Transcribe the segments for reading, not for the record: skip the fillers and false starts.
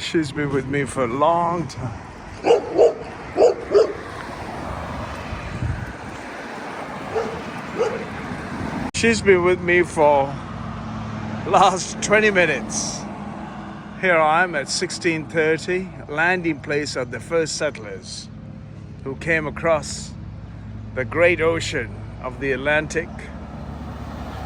She's been with me for a long time. She's been with me for last 20 minutes. Here I am at 1630, landing place of the first settlers who came across the great ocean of the Atlantic,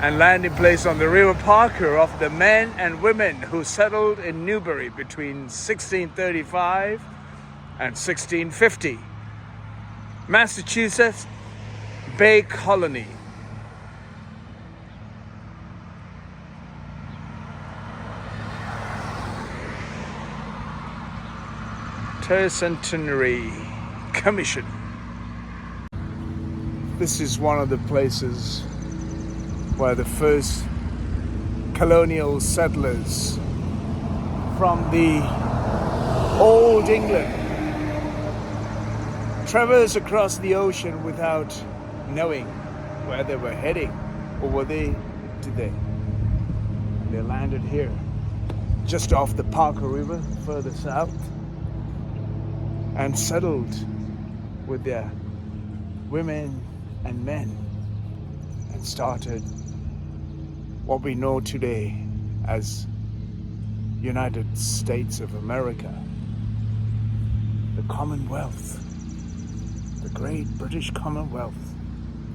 and landing place on the River Parker of the men and women who settled in Newbury between 1635 and 1650. Massachusetts Bay Colony. Tercentenary Commission. This is one of the places where the first colonial settlers from the old England traversed across the ocean without knowing where they were heading, or were they today? They landed here, just off the Parker River, further south, and settled with their women and men and started what we know today as United States of America, the Commonwealth, the great British Commonwealth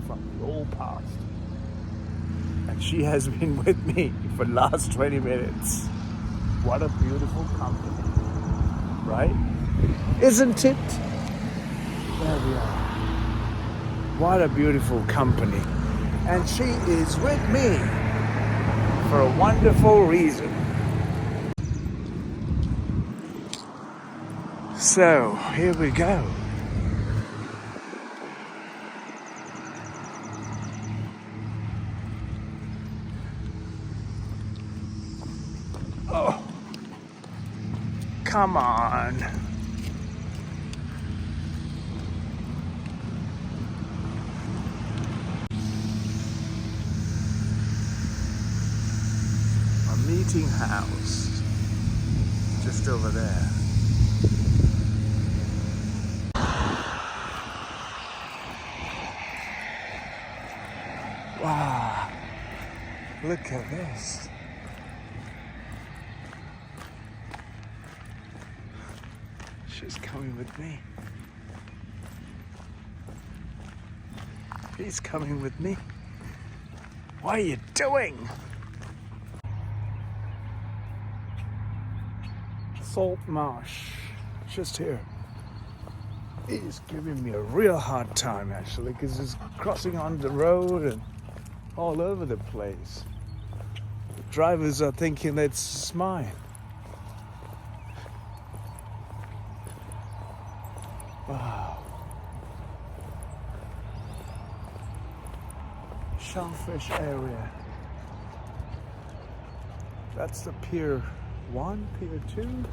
from the old past. And she has been with me for the last 20 minutes. What a beautiful company, right? Isn't it? There we are. What a beautiful company. And she is with me for a wonderful reason. So, here we go. Oh, come on. Meeting house just over there. Wow, look at this. She's coming with me. He's coming with me. What are you doing? Salt marsh, just here. He's giving me a real hard time actually, because he's crossing on the road and all over the place. The drivers are thinking it's mine. Wow. Shellfish area. That's the Pier 1, Pier 2.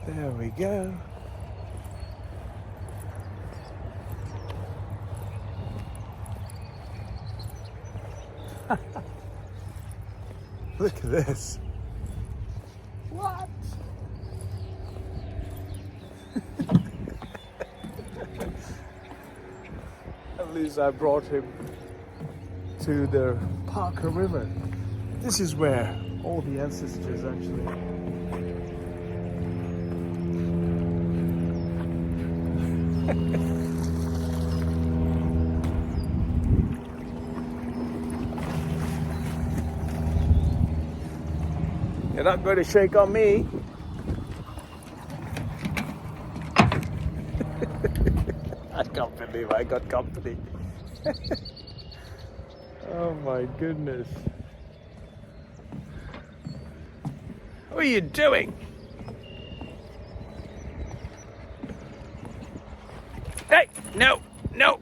There we go. Look at this. What? At least I brought him to the Parker River. This is where all the ancestors actually. You're not going to shake on me. I can't believe I got company. Oh my goodness. What are you doing? Hey, no, no.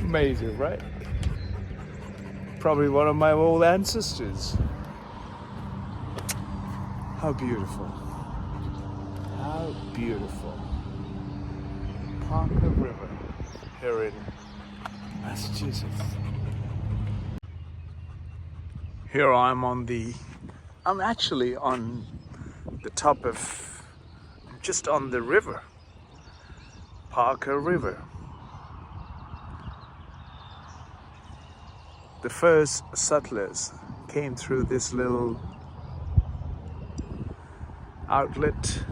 Amazing, right? Probably one of my old ancestors. How beautiful. How beautiful. Parker River here in Massachusetts. Here I'm actually on the top of, just on the river, Parker River. The first settlers came through this little outlet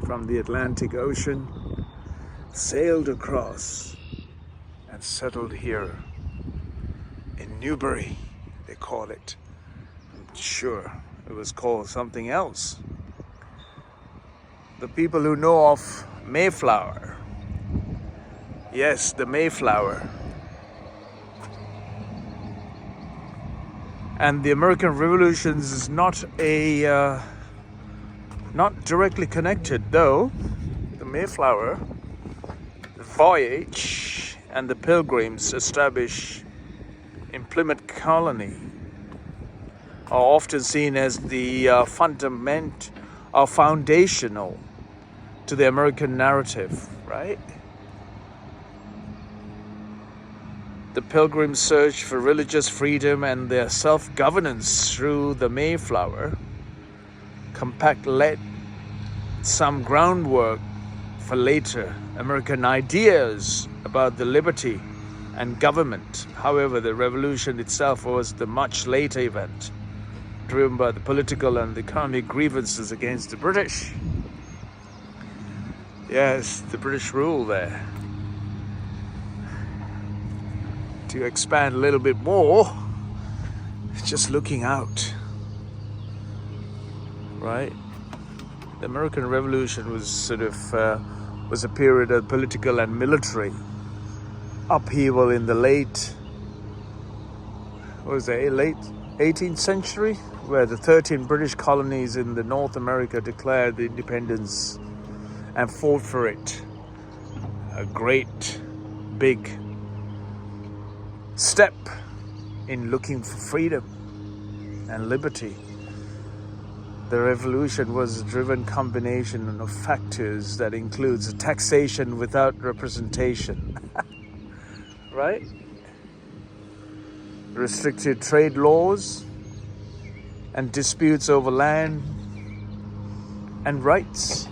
from the Atlantic Ocean, sailed across and settled here in Newbury, they call it. I'm sure it was called something else. The people who know of Mayflower, yes, the Mayflower, and the American Revolution is not directly connected, though. The Mayflower, the voyage, and the Pilgrims established in Plymouth Colony are often seen as the foundational to the American narrative, right? The Pilgrims' search for religious freedom and their self-governance through the Mayflower Compact laid some groundwork for later American ideas about the liberty and government. However, the revolution itself was the much later event, driven by the political and economic grievances against the British. Yes, the British rule there. To expand a little bit more, just looking out, right? The American Revolution was sort of was a period of political and military upheaval in the late 18th century, where the 13 British colonies in the North America declared the independence and fought for it. A great big step in looking for freedom and liberty. The revolution was a driven combination of factors that includes taxation without representation, right? Restricted trade laws and disputes over land and rights.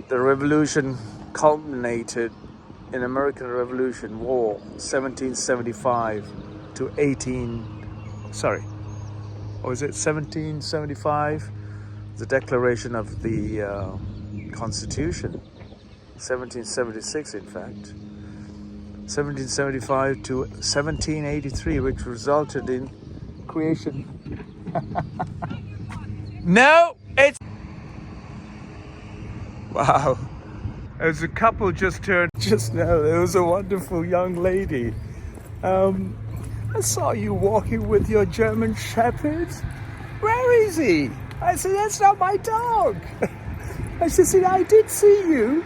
The revolution culminated in American Revolution War 1775 to 1775, the declaration of the Constitution, 1776 in fact, 1775 to 1783, which resulted in creation. No, it's... Wow. As a couple just turned just now, there was a wonderful young lady. I saw you walking with your German Shepard. Where is he? I said, that's not my dog. I said, I did see you.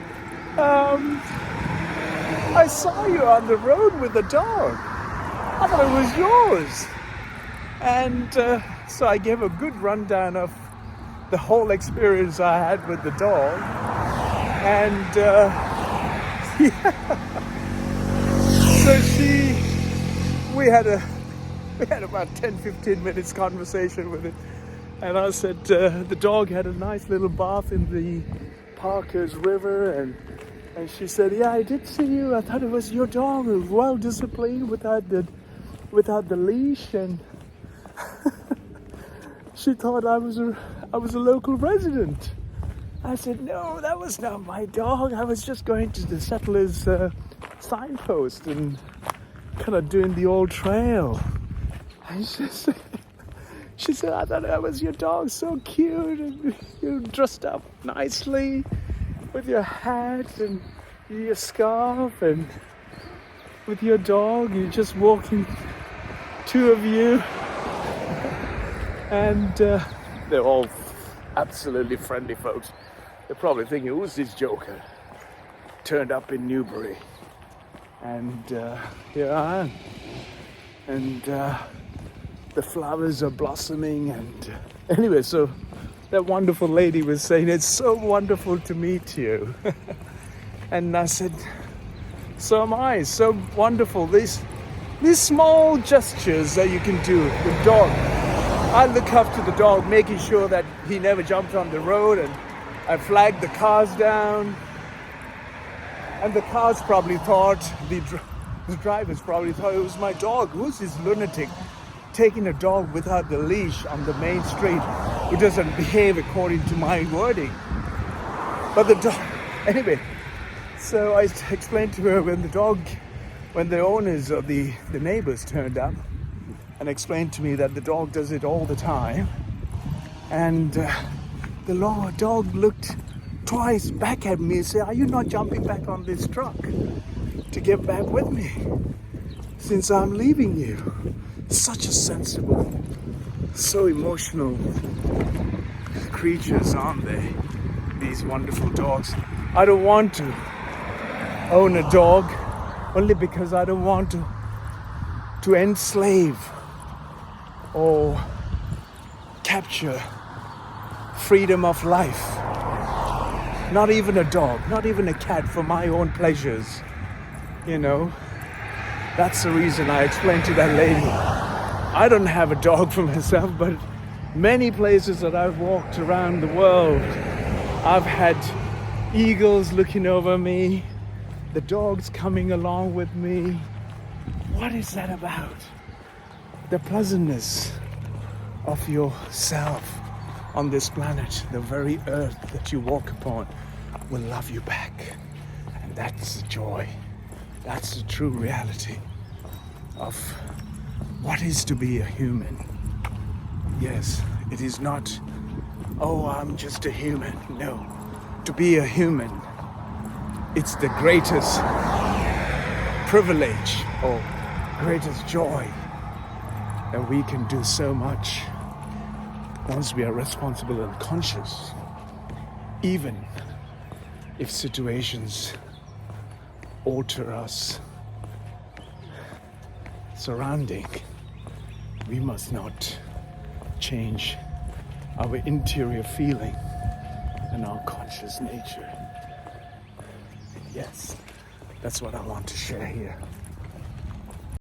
I saw you on the road with the dog. I thought it was yours. And so I gave a good rundown of the whole experience I had with the dog. And yeah. So we had about 10-15 minutes conversation with it, and I said the dog had a nice little bath in the Parker's River, and she said, yeah, I did see you. I thought it was your dog. It was well disciplined without the leash, and she thought I was a local resident. I said, no, that was not my dog. I was just going to the settlers' signpost and kind of doing the old trail. And she said, I thought that was your dog, so cute. And you dressed up nicely with your hat and your scarf, and with your dog, you're just walking, two of you. And they're all absolutely friendly folks. They're probably thinking, who's this joker? Turned up in Newbury. And here I am. And the flowers are blossoming. And anyway, so that wonderful lady was saying, it's so wonderful to meet you. And I said, so am I. So wonderful. These small gestures that you can do with dog. I look up to the dog, making sure that he never jumped on the road, and I flagged the cars down. And the cars probably thought, the drivers probably thought it was my dog. Who's this lunatic taking a dog without the leash on the main street who doesn't behave according to my wording? But the dog, anyway, so I explained to her when the owners or the neighbors turned up, and explained to me that the dog does it all the time. And the dog looked twice back at me and said, are you not jumping back on this truck to get back with me since I'm leaving you? Such a sensible, so emotional creatures, aren't they? These wonderful dogs. I don't want to own a dog only because I don't want to enslave or capture freedom of life. Not even a dog, not even a cat, for my own pleasures. You know, that's the reason I explained to that lady. I don't have a dog for myself, but many places that I've walked around the world, I've had eagles looking over me, the dogs coming along with me. What is that about? The pleasantness of yourself on this planet, the very earth that you walk upon, will love you back. And that's the joy. That's the true reality of what is to be a human. Yes, it is not, oh, I'm just a human. No, to be a human, it's the greatest privilege or greatest joy that we can do so much once we are responsible and conscious. Even if situations alter us surrounding, we must not change our interior feeling and our conscious nature. Yes, that's what I want to share here.